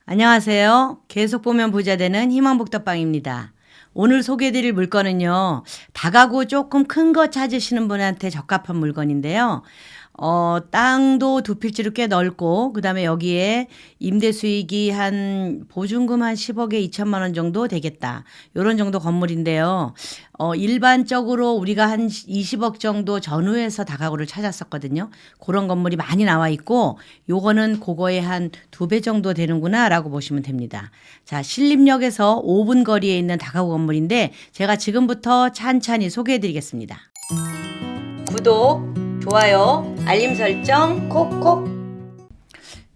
안녕하세요. 계속 보면 부자 되는 희망복덕방입니다. 오늘 소개해드릴 물건은요, 다가구 조금 큰 거 찾으시는 분한테 적합한 물건인데요. 땅도 두 필지로 꽤 넓고, 그 다음에 여기에 임대 수익이 보증금 한 10억에 2천만 원 정도 되겠다. 요런 정도 건물인데요. 일반적으로 우리가 한 20억 정도 전후에서 다가구를 찾았었거든요. 그런 건물이 많이 나와 있고, 요거는 그거의 한 2배 정도 되는구나 라고 보시면 됩니다. 자, 신림역에서 5분 거리에 있는 다가구 건물인데, 제가 지금부터 찬찬히 소개해 드리겠습니다. 구독, 좋아요, 알림 설정 콕콕.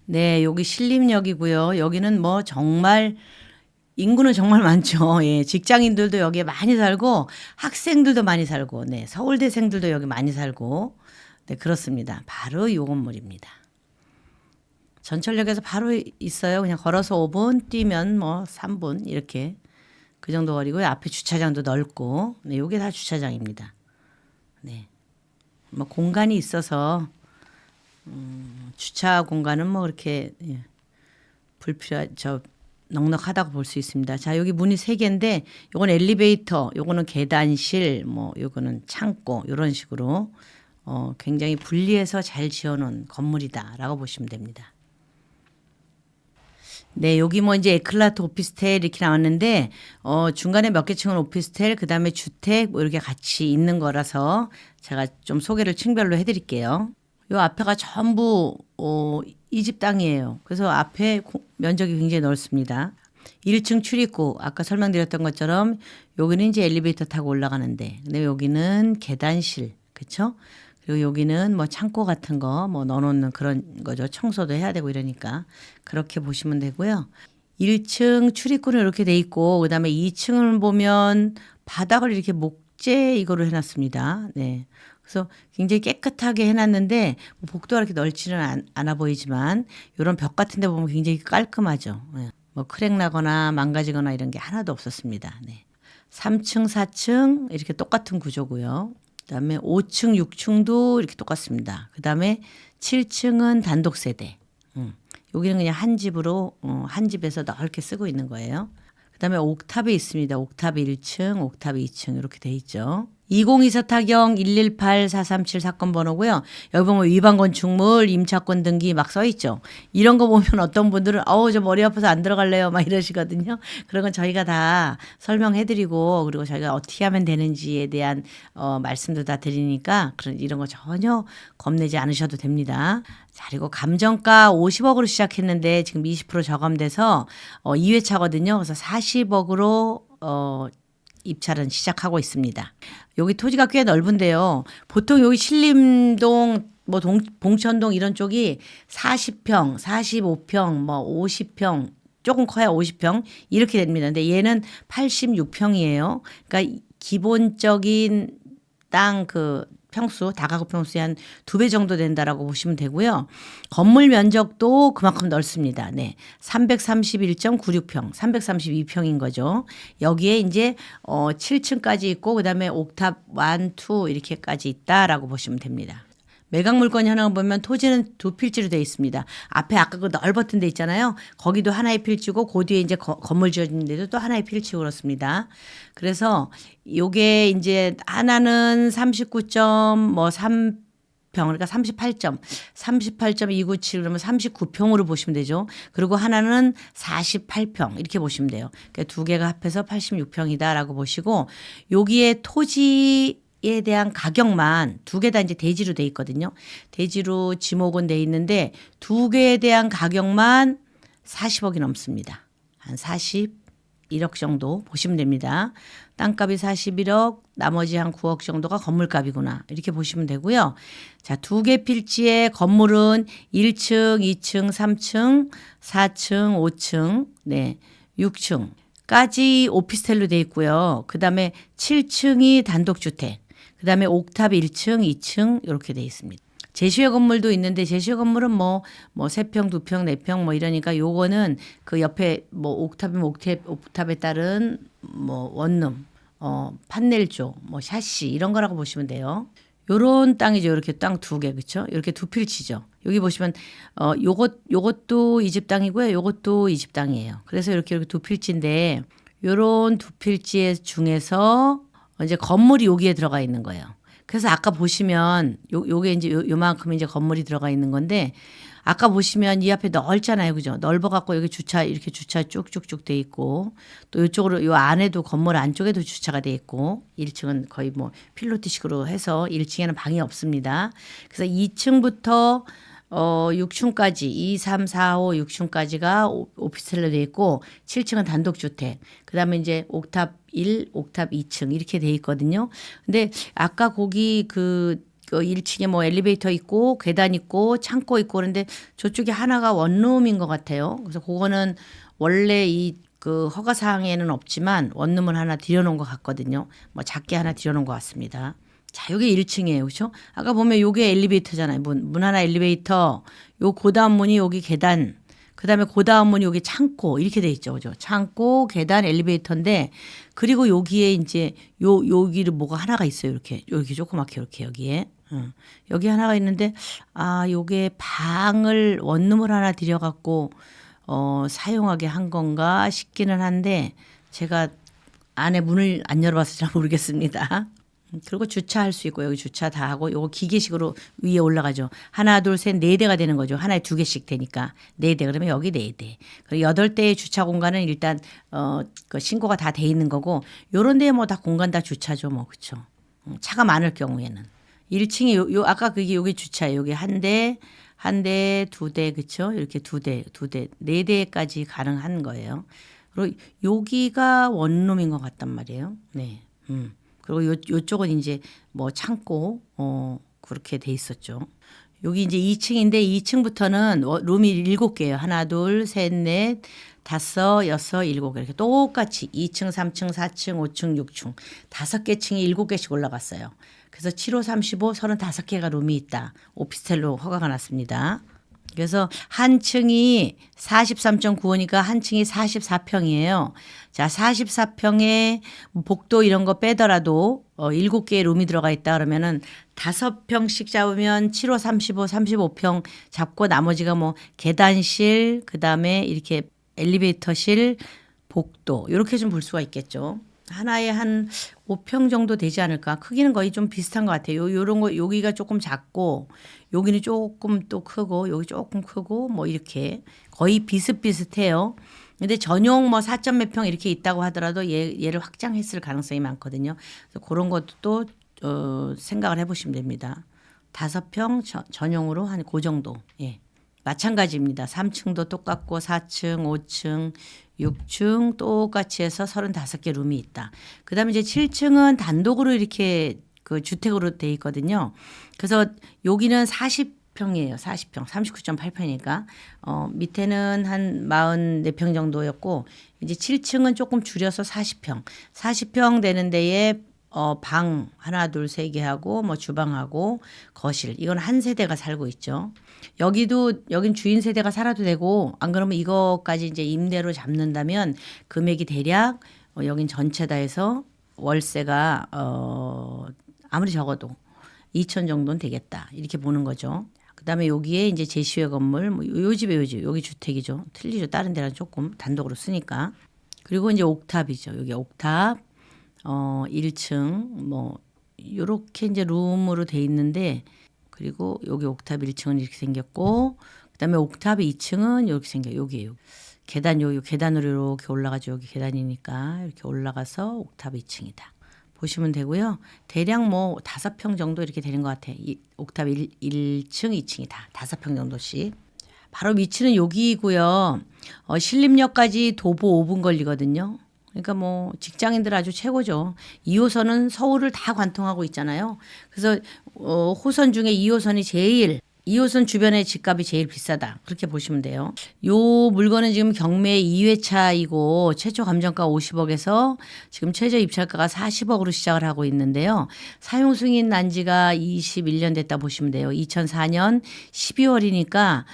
네, 여기 신림역이고요. 여기는 뭐 정말 인구는 정말 많죠. 예, 직장인들도 여기에 많이 살고 학생들도 많이 살고, 네, 서울대생들도 여기 많이 살고, 네, 그렇습니다. 바로 요 건물입니다. 전철역에서 바로 있어요. 그냥 걸어서 5분, 뛰면 뭐 3분 이렇게 그 정도 거리고요. 앞에 주차장도 넓고, 네, 요게 다 주차장입니다. 네, 뭐 공간이 있어서 주차 공간은 뭐 그렇게 넉넉하다고 볼 수 있습니다. 자, 여기 문이 3개인데 요건 엘리베이터, 요거는 계단실, 뭐 요거는 창고 이런 식으로 굉장히 분리해서 잘 지어놓은 건물이다라고 보시면 됩니다. 네, 여기 뭐 이제 에클라트 오피스텔 이렇게 나왔는데 중간에 몇 개 층은 오피스텔, 그다음에 주택 뭐 이렇게 같이 있는 거라서 제가 좀 소개를 층별로 해드릴게요. 요 앞에가 전부 이 집 땅이에요. 그래서 앞에 면적이 굉장히 넓습니다. 1층 출입구 아까 설명드렸던 것처럼 여기는 이제 엘리베이터 타고 올라가는데, 근데 여기는 계단실, 그렇죠? 그리고 여기는 뭐 창고 같은 거 뭐 넣어놓는 그런 거죠. 청소도 해야 되고 이러니까 그렇게 보시면 되고요. 1층 출입구는 이렇게 돼 있고, 그다음에 2층을 보면 바닥을 이렇게 목재 이거로 해놨습니다. 네. 그래서 굉장히 깨끗하게 해놨는데 뭐 복도가 이렇게 넓지는 않아 보이지만 이런 벽 같은 데 보면 굉장히 깔끔하죠. 네. 뭐 크랙 나거나 망가지거나 이런 게 하나도 없었습니다. 네. 3층, 4층 이렇게 똑같은 구조고요. 그다음에 5층, 6층도 이렇게 똑같습니다. 그다음에 7층은 단독 세대. 여기는 그냥 한 집으로 한 집에서 넓게 쓰고 있는 거예요. 그다음에 옥탑이 있습니다. 옥탑 1층, 옥탑 2층 이렇게 돼 있죠. 2024 타경 118-437 사건 번호고요. 여기 보면 위반 건축물, 임차권 등기 막 써 있죠. 이런 거 보면 어떤 분들은 저 머리 아파서 안 들어갈래요 막 이러시거든요. 그런 건 저희가 다 설명해드리고, 그리고 저희가 어떻게 하면 되는지에 대한 말씀도 다 드리니까 이런 거 전혀 겁내지 않으셔도 됩니다. 자, 그리고 감정가 50억으로 시작했는데 지금 20% 저감돼서 2회차거든요. 그래서 40억으로 입찰은 시작하고 있습니다. 여기 토지가 꽤 넓은데요. 보통 여기 신림동, 뭐 봉천동 이런 쪽이 40평, 45평, 뭐 50평, 조금 커야 50평 이렇게 됩니다. 근데 얘는 86평이에요. 그러니까 기본적인 땅 평수, 다가구 평수의 한 2배 정도 된다라고 보시면 되고요. 건물 면적도 그만큼 넓습니다. 네. 331.96평, 332평인 거죠. 여기에 이제 7층까지 있고, 그다음에 옥탑 1, 2 이렇게까지 있다라고 보시면 됩니다. 매각 물건이 하나 보면 토지는 두 필지로 되어 있습니다. 앞에 아까 그 넓었던 데 있잖아요. 거기도 하나의 필지고, 그 뒤에 이제 건물 지어진 데도 또 하나의 필지고 그렇습니다. 그래서 요게 이제 하나는 39.3평, 그러니까 38.297 그러면 39평으로 보시면 되죠. 그리고 하나는 48평 이렇게 보시면 돼요. 그러니까 두 개가 합해서 86평이다라고 보시고, 여기에 토지 에 대한 가격만 두 개 다 이제 대지로 돼 있거든요. 대지로 지목은 돼 있는데 두 개에 대한 가격만 40억이 넘습니다. 한 41억 정도 보시면 됩니다. 땅값이 41억, 나머지 한 9억 정도가 건물값이구나 이렇게 보시면 되고요. 자, 두 개 필지의 건물은 1층, 2층, 3층, 4층, 5층, 네, 6층. 까지 오피스텔로 돼 있고요. 그다음에 7층이 단독주택, 그다음에 옥탑 1층, 2층 이렇게 돼 있습니다. 제시어 건물도 있는데 제시어 건물은 뭐 3평, 2평, 4평 뭐 이러니까 요거는 그 옆에 뭐 옥탑이면 옥탑에 따른 뭐 원룸, 판넬조, 뭐 샤시 이런 거라고 보시면 돼요. 요런 땅이죠. 이렇게 땅 두 개, 그렇죠? 이렇게 두 필지죠. 여기 보시면 요것도 이 집 땅이고요. 요것도 이 집 땅이에요. 그래서 이렇게 두 필지인데 요런 두 필지 중에서 이제 건물이 여기에 들어가 있는 거예요. 그래서 아까 보시면 요게 이제 요만큼 이제 건물이 들어가 있는 건데 아까 보시면 이 앞에 넓잖아요. 그죠? 넓어 갖고 여기 이렇게 주차 쭉쭉쭉 돼 있고 또 이쪽으로 요 안에도 건물 안쪽에도 주차가 돼 있고 1층은 거의 뭐 필로티식으로 해서 1층에는 방이 없습니다. 그래서 2층부터 6층까지 2, 3, 4, 5, 6층까지가 오피스텔로 돼 있고 7층은 단독주택. 그다음에 이제 옥탑 1, 옥탑 2층 이렇게 돼 있거든요. 근데 아까 거기 그 1층에 뭐 엘리베이터 있고 계단 있고 창고 있고 그런데 저쪽에 하나가 원룸인 것 같아요. 그래서 그거는 원래 그 허가 사항에는 없지만 원룸을 하나 들여놓은 것 같거든요. 뭐 작게 하나 들여놓은 것 같습니다. 자, 요게 1층이에요. 그렇죠? 아까 보면 요게 엘리베이터잖아요. 문 하나 엘리베이터, 요 고다음 문이 여기 계단, 그다음에 고다음 문이 여기 창고 이렇게 돼 있죠. 그죠? 창고, 계단, 엘리베이터인데 그리고 여기에 이제 여기를 뭐가 하나가 있어요. 이렇게 조그맣게 이렇게 여기에. 여기 하나가 있는데 요게 방을 원룸을 하나 들여 갖고 사용하게 한 건가 싶기는 한데 제가 안에 문을 안 열어봐서 잘 모르겠습니다. 그리고 주차할 수 있고 여기 주차 다 하고 요거 기계식으로 위에 올라가죠. 하나, 둘, 셋, 네 대가 되는 거죠. 하나에 두 개씩 되니까 네 대. 그러면 여기 네 대. 그리고 8대의 주차 공간은 일단 그 신고가 다 돼 있는 거고 요런 데에 뭐 다 공간 다 주차죠. 뭐 그렇죠. 차가 많을 경우에는 1층이 요 아까 그게 여기 주차예요. 여기 한 대, 두 대, 그렇죠? 이렇게 두 대, 네 대까지 가능한 거예요. 그리고 여기가 원룸인 것 같단 말이에요. 네. 그리고 요쪽은 이제 뭐 창고 그렇게 돼 있었죠. 여기 이제 2층인데 2층부터는 룸이 7개예요. 하나, 둘, 셋, 넷, 다섯, 여섯, 일곱 개 이렇게 똑같이 2층, 3층, 4층, 5층, 6층 5개 층이 7개씩 올라갔어요. 그래서 7호 35, 35개가 룸이 있다. 오피스텔로 허가가 났습니다. 그래서 한 층이 43.9호니까 한 층이 44평이에요. 자, 44평에 복도 이런 거 빼더라도 7개의 룸이 들어가 있다 그러면은 5평씩 잡으면 7호 35, 35평 잡고 나머지가 뭐 계단실, 그다음에 이렇게 엘리베이터실, 복도 이렇게 좀 볼 수가 있겠죠. 하나에 한 5평 정도 되지 않을까? 크기는 거의 좀 비슷한 것 같아요. 요런 거 여기가 조금 작고 여기는 조금 또 크고 여기 조금 크고 뭐 이렇게 거의 비슷비슷해요. 근데 전용 뭐 4점 몇 평 이렇게 있다고 하더라도 얘를 확장했을 가능성이 많거든요. 그래서 그런 것도 또 생각을 해보시면 됩니다. 5평 전용으로 한 그 정도. 예. 마찬가지입니다. 3층도 똑같고 4층, 5층, 6층 똑같이 해서 35개 룸이 있다. 그다음에 이제 7층은 단독으로 이렇게 그 주택으로 돼 있거든요. 그래서 여기는 40평이에요. 40평. 39.8평이니까. 밑에는 한 44평 정도였고 이제 7층은 조금 줄여서 40평. 40평 되는 데에 방 하나, 둘, 세 개 하고 뭐 주방하고 거실. 이건 한 세대가 살고 있죠. 여긴 주인 세대가 살아도 되고 안 그러면 이거까지 이제 임대로 잡는다면 금액이 대략 여긴 전체 다 해서 월세가 아무리 적어도 2천 정도는 되겠다. 이렇게 보는 거죠. 그다음에 여기에 이제 제시회 건물 뭐 요 집에 여기 주택이죠. 틀리죠. 다른 데랑 조금 단독으로 쓰니까. 그리고 이제 옥탑이죠. 여기 옥탑 1층 뭐 요렇게 이제 룸으로 돼 있는데 그리고 여기 옥탑 1층은 이렇게 생겼고 그다음에 옥탑 2층은 이렇게 생겨요. 여기에요. 계단 요 계단으로 이렇게 올라가죠. 여기 계단이니까 이렇게 올라가서 옥탑 2층이다. 보시면 되고요. 대략 뭐 5평 정도 이렇게 되는 것 같아요. 옥탑 1층, 2층이 다 5평 정도씩. 바로 위치는 여기이고요. 신림역까지 도보 5분 걸리거든요. 그러니까 뭐 직장인들 아주 최고죠. 2호선은 서울을 다 관통하고 있잖아요. 그래서 호선 중에 2호선이 제일 이웃은 주변의 집값이 제일 비싸다. 그렇게 보시면 돼요. 요 물건은 지금 경매 2회차이고 최초 감정가 50억에서 지금 최저 입찰가가 40억으로 시작을 하고 있는데요. 사용 승인 난 지가 21년 됐다 보시면 돼요. 2004년 12월이니까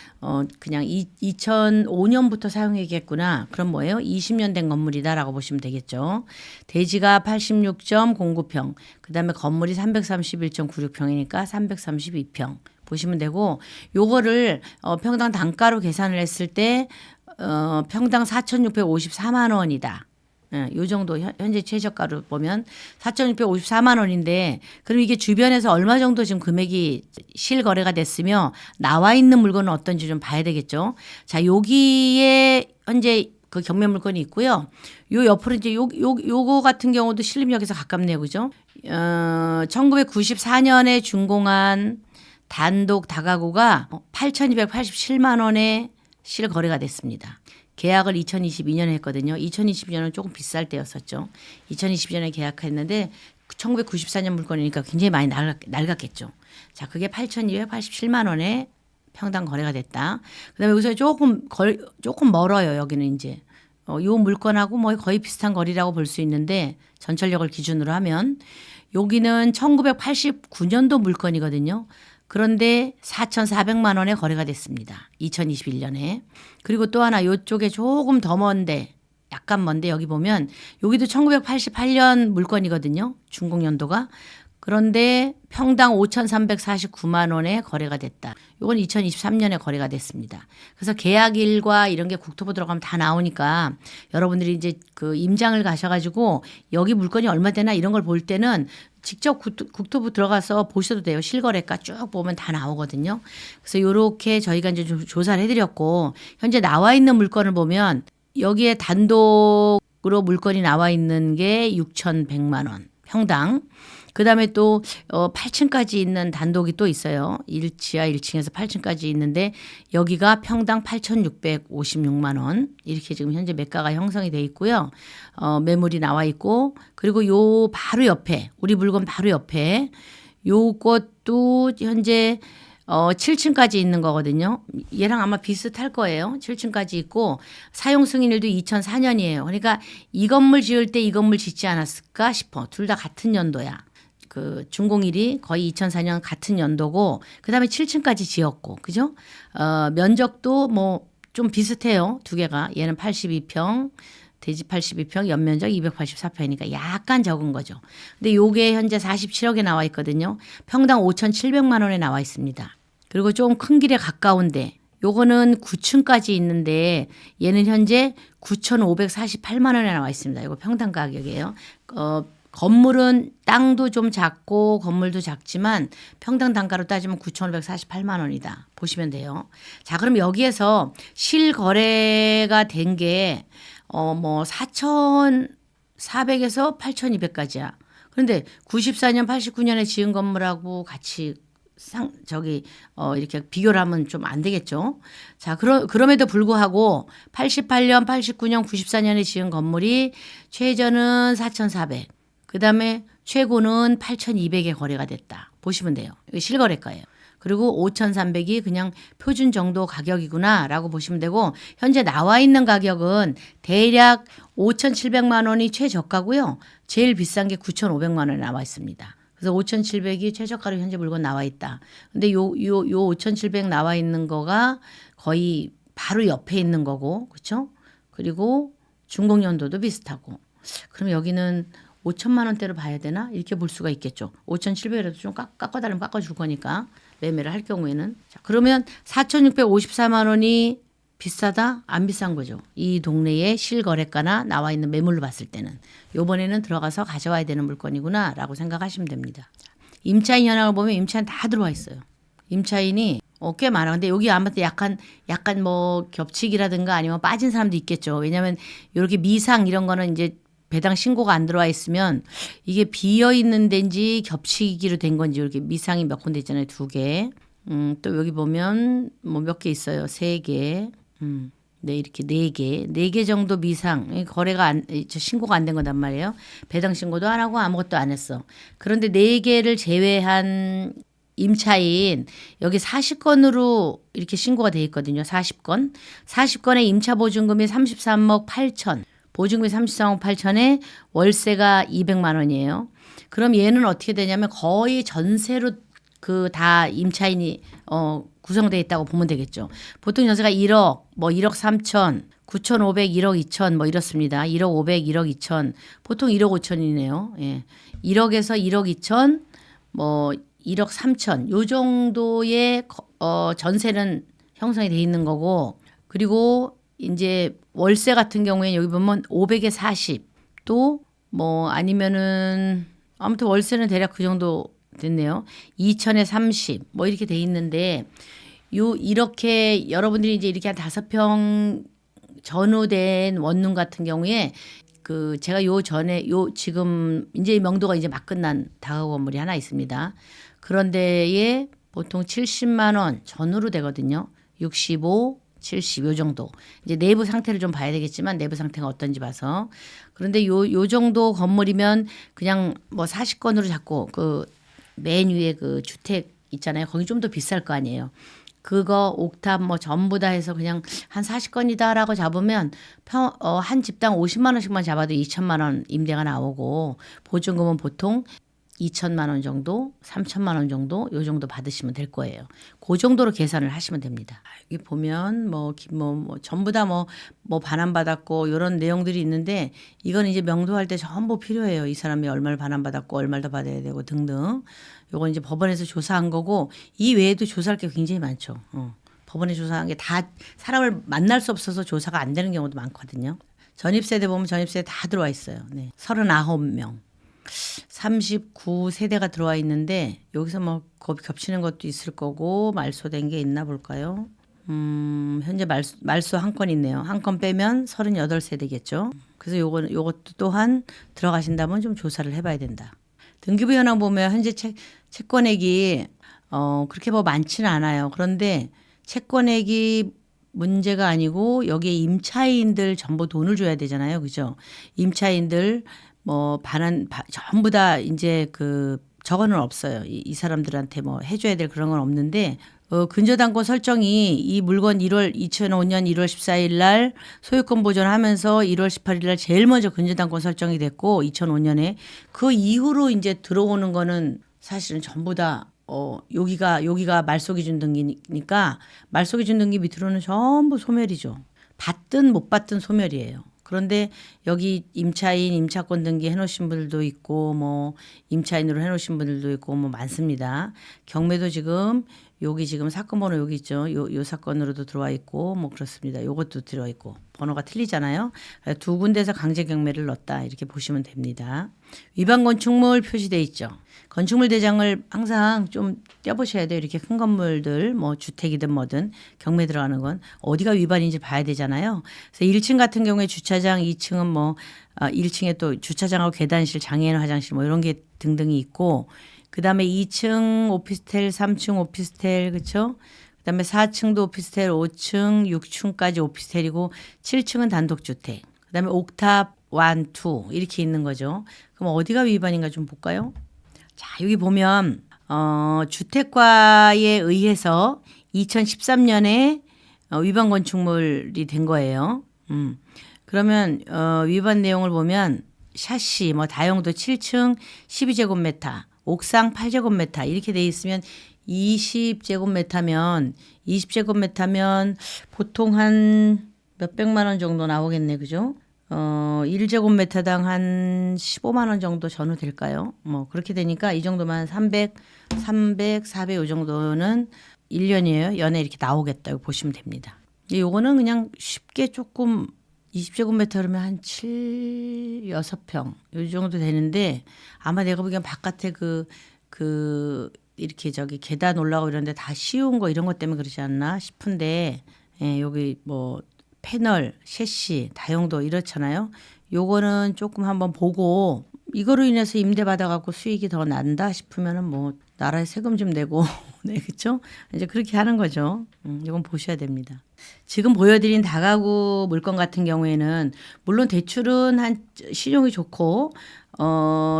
그냥 2005년부터 사용했겠구나. 그럼 뭐예요? 20년 된 건물이다라고 보시면 되겠죠. 대지가 86.09평, 그다음에 건물이 331.96평이니까 332평. 보시면 되고 요거를 평당 단가로 계산을 했을 때 평당 4,654만 원이다. 예, 요 정도 현재 최저가로 보면 4,654만 원인데 그럼 이게 주변에서 얼마 정도 지금 금액이 실거래가 됐으며 나와 있는 물건은 어떤지 좀 봐야 되겠죠. 자, 여기에 현재 그 경매 물건이 있고요. 요 옆으로 이제 요거 같은 경우도 신림역에서 가깝네요. 그죠? 1994년에 준공한 단독 다가구가 8,287만 원에 실거래가 됐습니다. 계약을 2022년에 했거든요. 2022년은 조금 비쌀 때였었죠. 2022년에 계약했는데 1994년 물건이니까 굉장히 많이 낡았겠죠. 자, 그게 8,287만 원에 평당 거래가 됐다. 그다음에 여기서 조금 멀어요. 여기는 이제 요 물건하고 뭐 거의 비슷한 거리라고 볼 수 있는데 전철역을 기준으로 하면 여기는 1989년도 물건이거든요. 그런데 4,400만 원에 거래가 됐습니다. 2021년에. 그리고 또 하나 이쪽에 조금 더 먼데 약간 먼데 여기 보면 여기도 1988년 물건이거든요. 준공연도가. 그런데 평당 5,349만 원에 거래가 됐다. 이건 2023년에 거래가 됐습니다. 그래서 계약일과 이런 게 국토부 들어가면 다 나오니까 여러분들이 이제 그 임장을 가셔가지고 여기 물건이 얼마 되나 이런 걸 볼 때는 직접 국토부 들어가서 보셔도 돼요. 실거래가 쭉 보면 다 나오거든요. 그래서 이렇게 저희가 이제 좀 조사를 해드렸고 현재 나와 있는 물건을 보면 여기에 단독으로 물건이 나와 있는 게 6,100만 원 평당. 그다음에 또 8층까지 있는 단독이 또 있어요. 지하 1층에서 8층까지 있는데 여기가 평당 8,656만 원 이렇게 지금 현재 매가가 형성이 돼 있고요. 매물이 나와 있고 그리고 요 바로 옆에 우리 물건 바로 옆에 요것도 현재 7층까지 있는 거거든요. 얘랑 아마 비슷할 거예요. 7층까지 있고 사용 승인일도 2004년이에요. 그러니까 이 건물 지을 때 이 건물 짓지 않았을까 싶어. 둘 다 같은 연도야. 그 준공일이 거의 2004년 같은 연도고 그다음에 7층까지 지었고 그죠? 면적도 뭐 좀 비슷해요. 두 개가. 얘는 82평, 대지 82평, 연면적 284평이니까 약간 적은 거죠. 근데 요게 현재 47억에 나와 있거든요. 평당 5,700만 원에 나와 있습니다. 그리고 좀 큰 길에 가까운데 요거는 9층까지 있는데 얘는 현재 9,548만 원에 나와 있습니다. 이거 평당 가격이에요. 건물은 땅도 좀 작고 건물도 작지만 평당 단가로 따지면 9,548만 원이다. 보시면 돼요. 자, 그럼 여기에서 실거래가 된 게 뭐 4,400에서 8,200까지야. 그런데 94년, 89년에 지은 건물하고 같이 이렇게 비교를 하면 좀 안 되겠죠. 자, 그럼에도 불구하고 88년, 89년, 94년에 지은 건물이 최저는 4,400. 그다음에 최고는 8,200에 거래가 됐다. 보시면 돼요. 이거 실거래가예요. 그리고 5,300이 그냥 표준 정도 가격이구나라고 보시면 되고 현재 나와 있는 가격은 대략 5,700만 원이 최저가고요. 제일 비싼 게 9,500만 원에 나와 있습니다. 그래서 5,700이 최저가로 현재 물건 나와 있다. 근데 요 5,700 나와 있는 거가 거의 바로 옆에 있는 거고, 그렇죠? 그리고 준공연도도 비슷하고. 그럼 여기는 5천만 원대로 봐야 되나? 이렇게 볼 수가 있겠죠. 5,700이라도 좀 깎아달라면 깎아줄 거니까 매매를 할 경우에는. 자, 그러면 4,654만 원이 비싸다? 안 비싼 거죠. 이 동네의 실거래가나 나와 있는 매물로 봤을 때는. 요번에는 들어가서 가져와야 되는 물건이구나 라고 생각하시면 됩니다. 임차인 현황을 보면 임차인 다 들어와 있어요. 임차인이 꽤 많아. 근데 여기 아마 약간 뭐 겹치기라든가 아니면 빠진 사람도 있겠죠. 왜냐하면 이렇게 미상 이런 거는 이제 배당 신고가 안 들어와 있으면 이게 비어 있는 데인지 겹치기로 된 건지 이렇게 미상이 몇 군데 있잖아요. 2개. 또 여기 보면 뭐 몇 개 있어요. 3개. 네, 이렇게 4개. 4개 정도 미상. 거래가 신고가 안 된 거단 말이에요. 배당 신고도 안 하고 아무것도 안 했어. 그런데 4개를 제외한 임차인 여기 40건으로 이렇게 신고가 돼 있거든요. 40건. 40건에 임차 보증금이 33억 8천. 보증금이 33억 8천에 월세가 200만 원이에요. 그럼 얘는 어떻게 되냐면 거의 전세로 그 다 임차인이 구성되어 있다고 보면 되겠죠. 보통 전세가 1억, 뭐 1억 3천, 9,500, 1억 2천 뭐 이렇습니다. 1억 500, 1억 2천. 보통 1억 5천이네요. 예. 1억에서 1억 2천, 뭐 1억 3천 요 정도의 전세는 형성이 돼 있는 거고 그리고 이제 월세 같은 경우에 여기 보면 500에 40 또 뭐 아니면은 아무튼 월세는 대략 그 정도 됐네요. 2천에 30 뭐 이렇게 돼 있는데 요 이렇게 여러분들이 이제 이렇게 한 5평 전후된 원룸 같은 경우에 그 제가 요 전에 요 지금 이제 명도가 이제 막 끝난 다가구 건물이 하나 있습니다. 그런데에 보통 70만 원 전후로 되거든요. 65, 70 요 정도. 이제 내부 상태를 좀 봐야 되겠지만 내부 상태가 어떤지 봐서. 그런데 요 정도 건물이면 그냥 뭐 40건으로 잡고 그 맨 위에 그 주택 있잖아요. 거기 좀 더 비쌀 거 아니에요. 그거 옥탑 뭐 전부 다 해서 그냥 한 40건이다라고 잡으면 한 집당 50만 원씩만 잡아도 2천만 원 임대가 나오고 보증금은 보통 2천만 원 정도, 3천만 원 정도 요 정도 받으시면 될 거예요. 그 정도로 계산을 하시면 됩니다. 여기 보면 뭐 전부 다 뭐 반환받았고 이런 내용들이 있는데 이건 이제 명도할 때 전부 필요해요. 이 사람이 얼마를 반환받았고 얼마를 더 받아야 되고 등등. 요건 이제 법원에서 조사한 거고 이 외에도 조사할 게 굉장히 많죠. 법원에 조사한 게 다 사람을 만날 수 없어서 조사가 안 되는 경우도 많거든요. 전입세대 보면 전입세대 다 들어와 있어요. 네. 39명. 39세대가 들어와 있는데 여기서 뭐 겹치는 것도 있을 거고 말소된 게 있나 볼까요? 현재 말소 한 건 있네요. 한 건 빼면 38세대겠죠. 그래서 요것도 또한 들어가신다면 좀 조사를 해봐야 된다. 등기부 현황 보면 현재 채권액이 그렇게 뭐 많지는 않아요. 그런데 채권액이 문제가 아니고 여기에 임차인들 전부 돈을 줘야 되잖아요. 그죠? 임차인들 뭐 전부 다 이제 그 저거는 없어요. 이 사람들한테 뭐 해줘야 될 그런 건 없는데 근저당권 설정이 이 물건 2005년 1월 14일 날 소유권 보존하면서 1월 18일 날 제일 먼저 근저당권 설정이 됐고 2005년에 그 이후로 이제 들어오는 거는 사실은 전부 다 여기가 말소기준 등기니까 말소기준 등기 밑으로는 전부 소멸이죠. 받든 못 받든 소멸이에요. 그런데 여기 임차인, 임차권 등기 해놓으신 분들도 있고 뭐 임차인으로 해놓으신 분들도 있고 뭐 많습니다. 경매도 지금 여기 지금 사건 번호 여기 있죠. 요 사건으로도 들어와 있고 뭐 그렇습니다. 요것도 들어와 있고 번호가 틀리잖아요. 두 군데서 강제 경매를 넣었다 이렇게 보시면 됩니다. 위반 건축물 표시돼 있죠. 건축물 대장을 항상 좀 떼보셔야 돼요. 이렇게 큰 건물들 뭐 주택이든 뭐든 경매 들어가는 건 어디가 위반인지 봐야 되잖아요. 그래서 1층 같은 경우에 주차장, 2층은 뭐 1층에 또 주차장하고 계단실, 장애인 화장실 뭐 이런 게 등등이 있고 그다음에 2층 오피스텔, 3층 오피스텔 그렇죠? 그다음에 4층도 오피스텔, 5층, 6층까지 오피스텔이고 7층은 단독주택. 그다음에 옥탑 1, 2 이렇게 있는 거죠. 그럼 어디가 위반인가 좀 볼까요? 자, 여기 보면 주택과에 의해서 2013년에 위반 건축물이 된 거예요. 그러면 위반 내용을 보면 샤시 뭐 다용도 7층 12제곱미터, 옥상 8제곱미터 이렇게 돼 있으면 20제곱미터면 보통 한 몇백만 원 정도 나오겠네. 그죠? 1제곱미터당 한 15만 원 정도 전후 될까요? 뭐 그렇게 되니까 이 정도만 300, 400 이 정도는 1년이에요. 연에 이렇게 나오겠다고 보시면 됩니다. 요거는 그냥 쉽게 조금 20제곱미터면 한 6평 요 정도 되는데 아마 내가 보기엔 바깥에 이렇게 저기 계단 올라가고 이런데 다 씌운 거 이런 것 때문에 그러지 않나 싶은데 여기 뭐 패널, 셰시, 다용도 이렇잖아요. 요거는 조금 한번 보고 이거로 인해서 임대 받아갖고 수익이 더 난다 싶으면은 뭐 나라에 세금 좀 내고 네 그렇죠? 이제 그렇게 하는 거죠. 이건 보셔야 됩니다. 지금 보여드린 다가구 물건 같은 경우에는 물론 대출은 한 신용이 좋고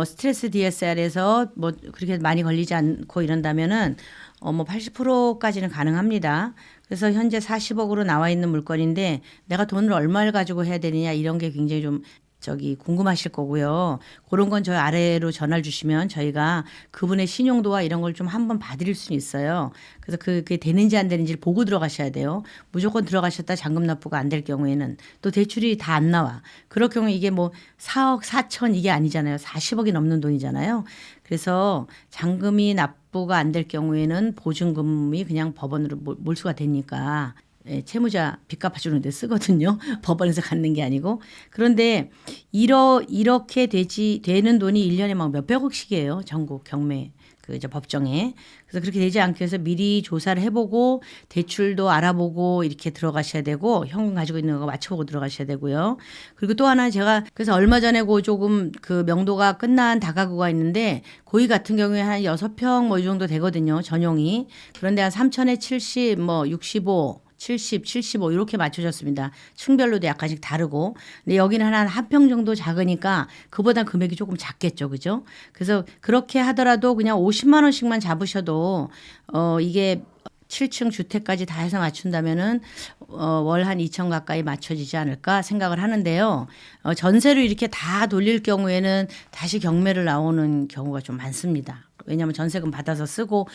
스트레스 DSR에서 뭐 그렇게 많이 걸리지 않고 이런다면은 뭐 80%까지는 가능합니다. 그래서 현재 40억으로 나와 있는 물건인데 내가 돈을 얼마를 가지고 해야 되느냐 이런 게 굉장히 좀 궁금하실 거고요. 그런 건 저희 아래로 전화를 주시면 저희가 그분의 신용도와 이런 걸 좀 한번 봐드릴 수는 있어요. 그래서 그게 되는지 안 되는지를 보고 들어가셔야 돼요. 무조건 들어가셨다 잔금 납부가 안 될 경우에는 또 대출이 다 안 나와. 그럴 경우에 이게 뭐 4억 4천 이게 아니잖아요. 40억이 넘는 돈이잖아요. 그래서 잔금이 납부가 안 될 경우에는 보증금이 그냥 법원으로 몰수가 되니까 채무자 빚 갚아주는 데 쓰거든요. 법원에서 갖는 게 아니고. 그런데 이렇게 되는 돈이 1년에 막 몇백억씩이에요. 전국 경매 법정에. 그래서 그렇게 되지 않기 위해서 미리 조사를 해보고 대출도 알아보고 이렇게 들어가셔야 되고 현금 가지고 있는 거 맞춰보고 들어가셔야 되고요. 그리고 또 하나 제가 그래서 얼마 전에 조금 명도가 끝난 다가구가 있는데 고의 같은 경우에 한 6평 뭐 이 정도 되거든요. 전용이. 그런데 한 3천에 70, 뭐 65, 70, 75 이렇게 맞춰졌습니다. 층별로도 약간씩 다르고. 근데 여기는 한 평 정도 작으니까 그보다 금액이 조금 작겠죠. 그죠? 그래서 그렇게 하더라도 그냥 50만 원씩만 잡으셔도 이게 7층 주택까지 다 해서 맞춘다면은 월 한 2천 가까이 맞춰지지 않을까 생각을 하는데요. 전세로 이렇게 다 돌릴 경우에는 다시 경매를 나오는 경우가 좀 많습니다. 왜냐하면 전세금 받아서 쓰고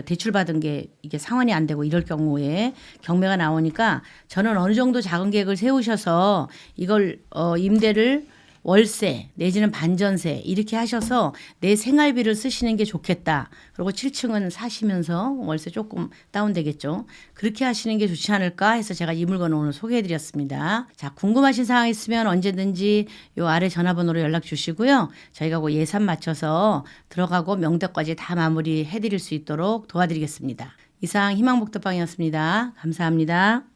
대출 받은 게 이게 상환이 안 되고 이럴 경우에 경매가 나오니까 저는 어느 정도 작은 계획을 세우셔서 이걸 임대를 월세 내지는 반전세 이렇게 하셔서 내 생활비를 쓰시는 게 좋겠다. 그리고 7층은 사시면서 월세 조금 다운되겠죠. 그렇게 하시는 게 좋지 않을까 해서 제가 이 물건을 오늘 소개해드렸습니다. 자, 궁금하신 사항 있으면 언제든지 요 아래 전화번호로 연락 주시고요. 저희가 그 예산 맞춰서 들어가고 명도까지 다 마무리해드릴 수 있도록 도와드리겠습니다. 이상 희망복덕방이었습니다. 감사합니다.